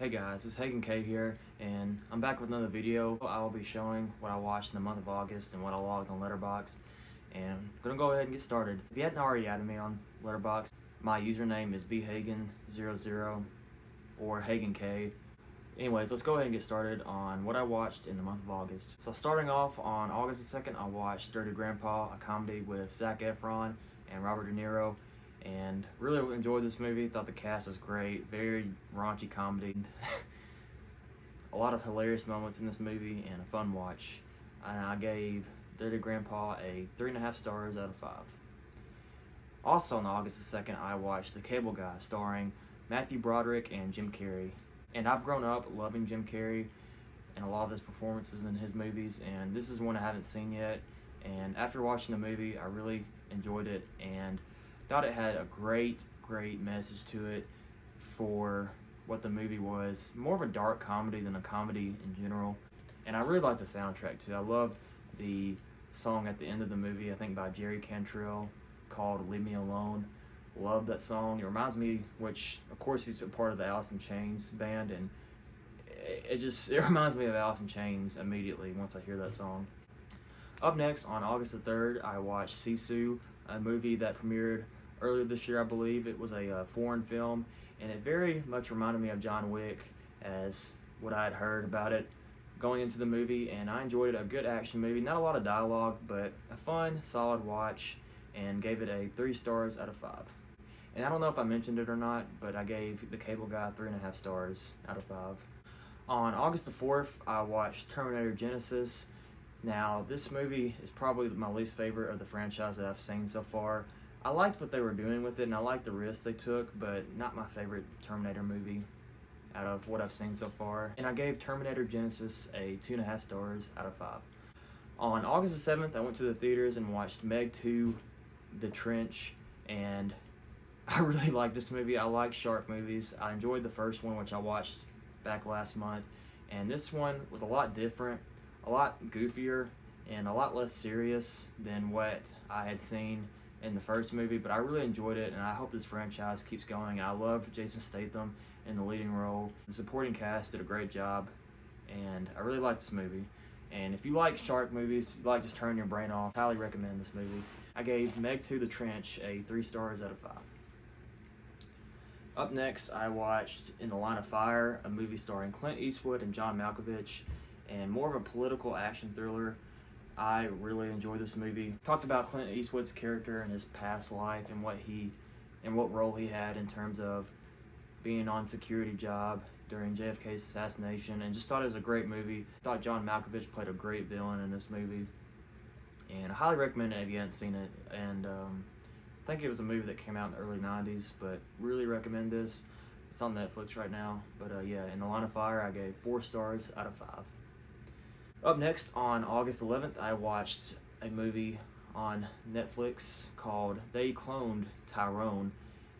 Hey guys, it's Hagan K here, and I'm back with another video. I will be showing what I watched in the month of August and what I logged on Letterboxd. And I'm gonna go ahead and get started. If you hadn't already added me on Letterboxd, my username is bhagan00 or Hagan K. Anyways, let's go ahead and get started on what I watched in the month of August. So starting off on August the 2nd, I watched Dirty Grandpa, a comedy with Zac Efron and Robert De Niro. And really enjoyed this movie. Thought the cast was great. Very raunchy comedy. A lot of hilarious moments in this movie and a fun watch. And I gave Dirty Grandpa a 3.5 stars out of 5. Also on August the 2nd, I watched The Cable Guy starring Matthew Broderick and Jim Carrey. And I've grown up loving Jim Carrey and a lot of his performances in his movies, and this is one I haven't seen yet. And after watching the movie, I really enjoyed it and thought it had a great message to it for what the movie was. More of a dark comedy than a comedy in general. And I really like the soundtrack too. I love the song at the end of the movie, I think by Jerry Cantrell, called Leave Me Alone. Love that song. It reminds me, which of course he's been part of the Alice in Chains band, and it reminds me of Alice in Chains immediately once I hear that song. Up next, on August the 3rd, I watched Sisu, a movie that premiered earlier this year, I believe. It was a foreign film, and it very much reminded me of John Wick, as what I had heard about it going into the movie, and I enjoyed it. A good action movie, not a lot of dialogue, but a fun, solid watch, and gave it a 3 stars out of 5. And I don't know if I mentioned it or not, but I gave The Cable Guy 3.5 stars out of 5. On August the 4th, I watched Terminator Genisys. Now, this movie is probably my least favorite of the franchise that I've seen so far. I liked what they were doing with it, and I liked the risks they took, but not my favorite Terminator movie out of what I've seen so far. And I gave Terminator Genisys a 2.5 stars out of 5. On August the 7th, I went to the theaters and watched Meg 2, The Trench, and I really like this movie. I like shark movies. I enjoyed the first one, which I watched back last month, and this one was a lot different, a lot goofier, and a lot less serious than what I had seen in the first movie, but I really enjoyed it, and I hope this franchise keeps going. I love Jason Statham in the leading role. The supporting cast did a great job, and I really like this movie. And if you like shark movies, you like just turning your brain off, I highly recommend this movie. I gave Meg 2, The Trench a 3 stars out of 5. Up next, I watched In the Line of Fire, a movie starring Clint Eastwood and John Malkovich, and more of a political action thriller. I really enjoyed this movie. Talked about Clint Eastwood's character and his past life and what role he had in terms of being on security job during JFK's assassination, and just thought it was a great movie. Thought John Malkovich played a great villain in this movie, and I highly recommend it if you haven't seen it. And I think it was a movie that came out in the early 90s, but really recommend this. It's on Netflix right now. But yeah, In the Line of Fire, I gave 4 stars out of 5. Up next, on August 11th, I watched a movie on Netflix called They Cloned Tyrone,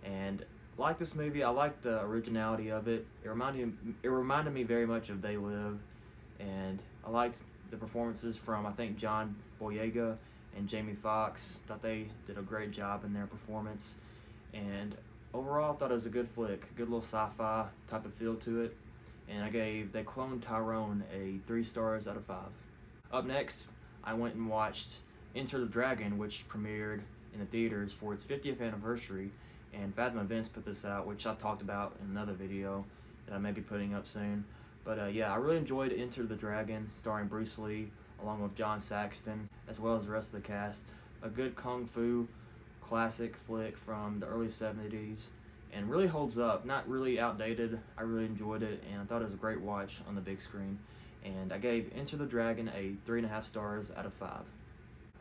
and like this movie, I liked the originality of it. It reminded me very much of They Live, and I liked the performances from, I think, John Boyega and Jamie Foxx. Thought they did a great job in their performance, and overall, I thought it was a good flick, good little sci-fi type of feel to it. And I gave They Cloned Tyrone a 3 stars out of 5. Up next, I went and watched Enter the Dragon, which premiered in the theaters for its 50th anniversary, and Fathom Events put this out, which I talked about in another video that I may be putting up soon. But yeah, I really enjoyed Enter the Dragon, starring Bruce Lee, along with John Saxton, as well as the rest of the cast. A good kung fu classic flick from the early 70s, and really holds up. Not really outdated. I really enjoyed it, and I thought it was a great watch on the big screen. And I gave Enter the Dragon a 3.5 stars out of 5.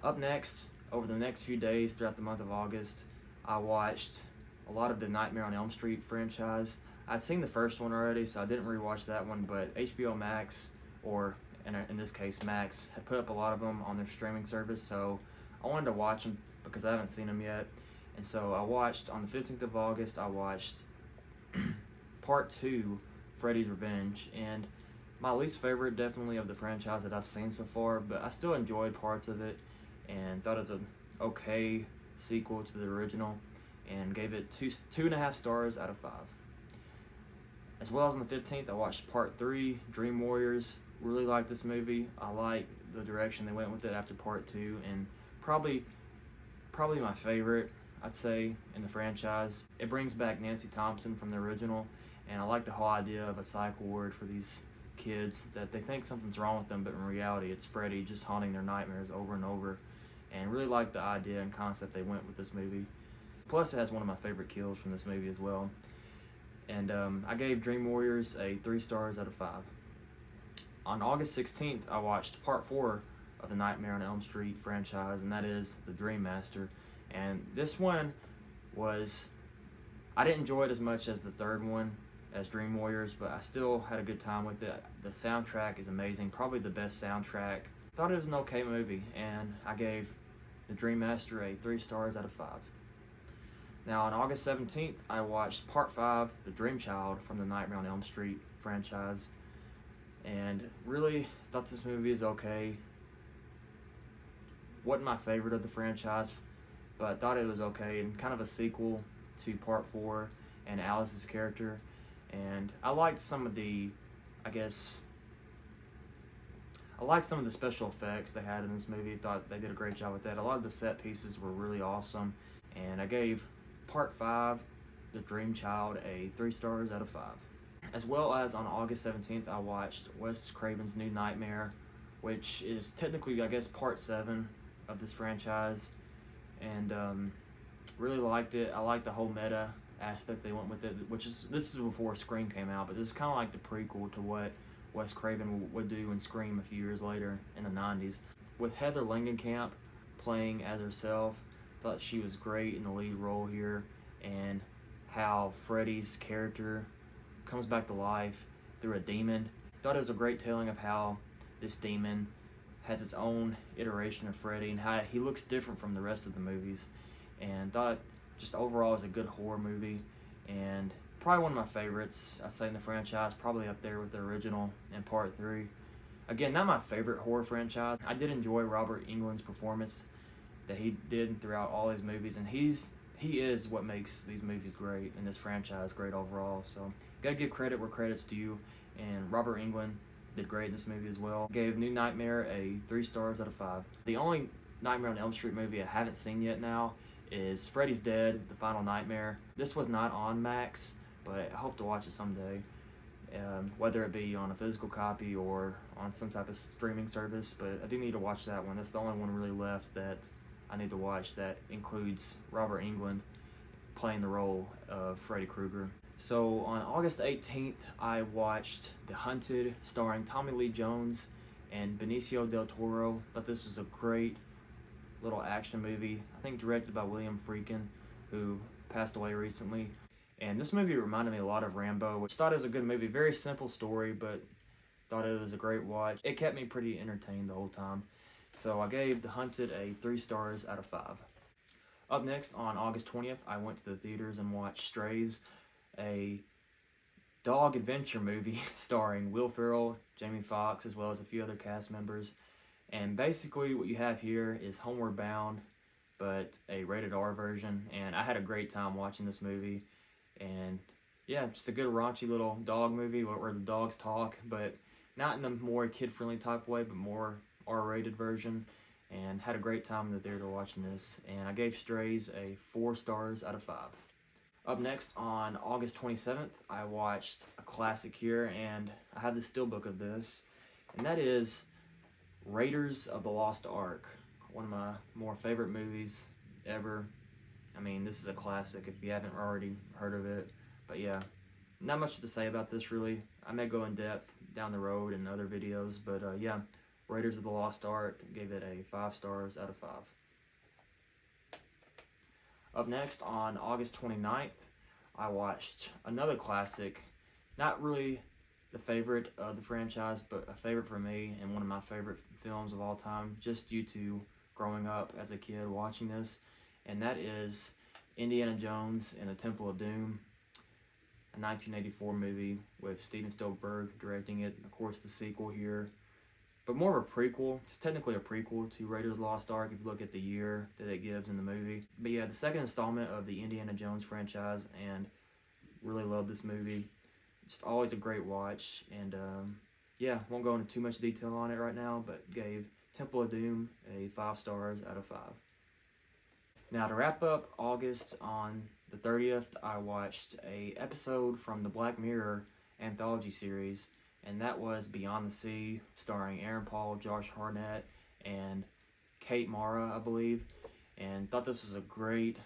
Up next, over the next few days throughout the month of August, I watched a lot of the Nightmare on Elm Street franchise. I'd seen the first one already, so I didn't rewatch that one, but HBO Max, or in this case Max, had put up a lot of them on their streaming service, so I wanted to watch them because I haven't seen them yet. And so I watched, on the 15th of August, I watched Part 2, Freddy's Revenge, and my least favorite definitely of the franchise that I've seen so far, but I still enjoyed parts of it and thought it was an okay sequel to the original, and gave it 2.5 stars out of 5. As well as on the 15th, I watched Part 3, Dream Warriors. Really like this movie. I like the direction they went with it after Part 2, and probably my favorite, I'd say, in the franchise. It brings back Nancy Thompson from the original, and I like the whole idea of a psych ward for these kids that they think something's wrong with them, but in reality it's Freddy just haunting their nightmares over and over. And really like the idea and concept they went with this movie. Plus it has one of my favorite kills from this movie as well. And I gave Dream Warriors a 3 stars out of 5. On August 16th, I watched Part 4 of the Nightmare on Elm Street franchise, and that is The Dream Master. And this one was, I didn't enjoy it as much as the third one, as Dream Warriors, but I still had a good time with it. The soundtrack is amazing, probably the best soundtrack. Thought it was an okay movie, and I gave The Dream Master a 3 stars out of 5. Now on August 17th, I watched Part 5, The Dream Child from the Nightmare on Elm Street franchise, and really thought this movie is okay. Wasn't my favorite of the franchise, but thought it was okay, and kind of a sequel to Part 4 and Alice's character. And I liked some of the, I liked some of the special effects they had in this movie. Thought they did a great job with that. A lot of the set pieces were really awesome, and I gave Part 5, The Dream Child, a 3 stars out of 5. As well as on August 17th, I watched Wes Craven's New Nightmare, which is technically, I guess, Part 7 of this franchise, and really liked it. I liked the whole meta aspect they went with it, this is before Scream came out, but this is kind of like the prequel to what Wes Craven would do in Scream a few years later in the 90s. With Heather Langenkamp playing as herself, thought she was great in the lead role here, and how Freddy's character comes back to life through a demon. Thought it was a great telling of how this demon has its own iteration of Freddy and how he looks different from the rest of the movies, and thought just overall it was a good horror movie, and probably one of my favorites, I say, in the franchise, probably up there with the original and Part 3. Again, not my favorite horror franchise. I did enjoy Robert Englund's performance that he did throughout all his movies, and he is what makes these movies great and this franchise great overall. So gotta give credit where credit's due, and Robert Englund did great in this movie as well. Gave New Nightmare a 3 stars out of 5. The only Nightmare on Elm Street movie I haven't seen yet now is Freddy's Dead, The Final Nightmare. This was not on Max, but I hope to watch it someday, whether it be on a physical copy or on some type of streaming service, but I do need to watch that one. That's the only one really left that I need to watch that includes Robert Englund playing the role of Freddy Krueger. So on August 18th, I watched The Hunted, starring Tommy Lee Jones and Benicio del Toro. Thought this was a great little action movie, I think directed by William Friedkin, who passed away recently. And this movie reminded me a lot of Rambo, which thought it was a good movie. Very simple story, but thought it was a great watch. It kept me pretty entertained the whole time. So I gave The Hunted a 3 stars out of 5. Up next, on August 20th, I went to the theaters and watched Strays, a dog adventure movie starring Will Ferrell, Jamie Foxx, as well as a few other cast members. And basically what you have here is Homeward Bound, but a rated R version. And I had a great time watching this movie. And yeah, just a good raunchy little dog movie where the dogs talk, but not in a more kid-friendly type way, but more R-rated version. And had a great time in the theater watching this. And I gave Strays a 4 stars out of 5. Up next, on August 27th, I watched a classic here, and I have the steelbook of this, and that is Raiders of the Lost Ark, one of my more favorite movies ever. I mean, this is a classic if you haven't already heard of it. But yeah, not much to say about this really. I may go in depth down the road in other videos, but yeah, Raiders of the Lost Ark, gave it a 5 stars out of 5. Up next, on August 29th, I watched another classic, not really the favorite of the franchise, but a favorite for me and one of my favorite films of all time, just due to growing up as a kid watching this, and that is Indiana Jones and the Temple of Doom, a 1984 movie with Steven Spielberg directing it. Of course, the sequel here, but more of a prequel. It's technically a prequel to Raiders of the Lost Ark if you look at the year that it gives in the movie. But yeah, the second installment of the Indiana Jones franchise, and really love this movie. Just always a great watch, and yeah, won't go into too much detail on it right now, but gave Temple of Doom a 5 stars out of 5. Now to wrap up August, on the 30th, I watched a episode from the Black Mirror anthology series, and that was Beyond the Sea, starring Aaron Paul, Josh Hartnett, and Kate Mara, I believe, and thought this was a great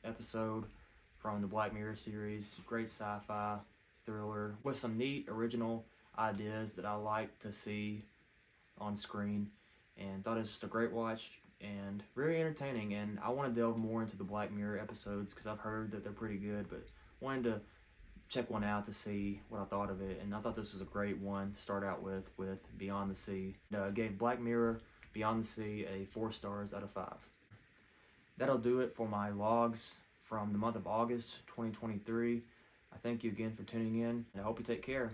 episode from the Black Mirror series. Great sci-fi thriller with some neat original ideas that I like to see on screen, and thought it was just a great watch and very entertaining. And I want to delve more into the Black Mirror episodes because I've heard that they're pretty good, but wanted to check one out to see what I thought of it, and I thought this was a great one to start out with Beyond the Sea. Gave Black Mirror Beyond the Sea a 4 stars out of 5. That'll do it for my logs from the month of August 2023. I thank you again for tuning in, and I hope you take care.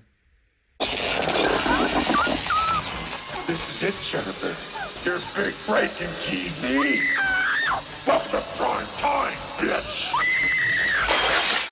This is it, Jennifer. Your big break in TV. Welcome.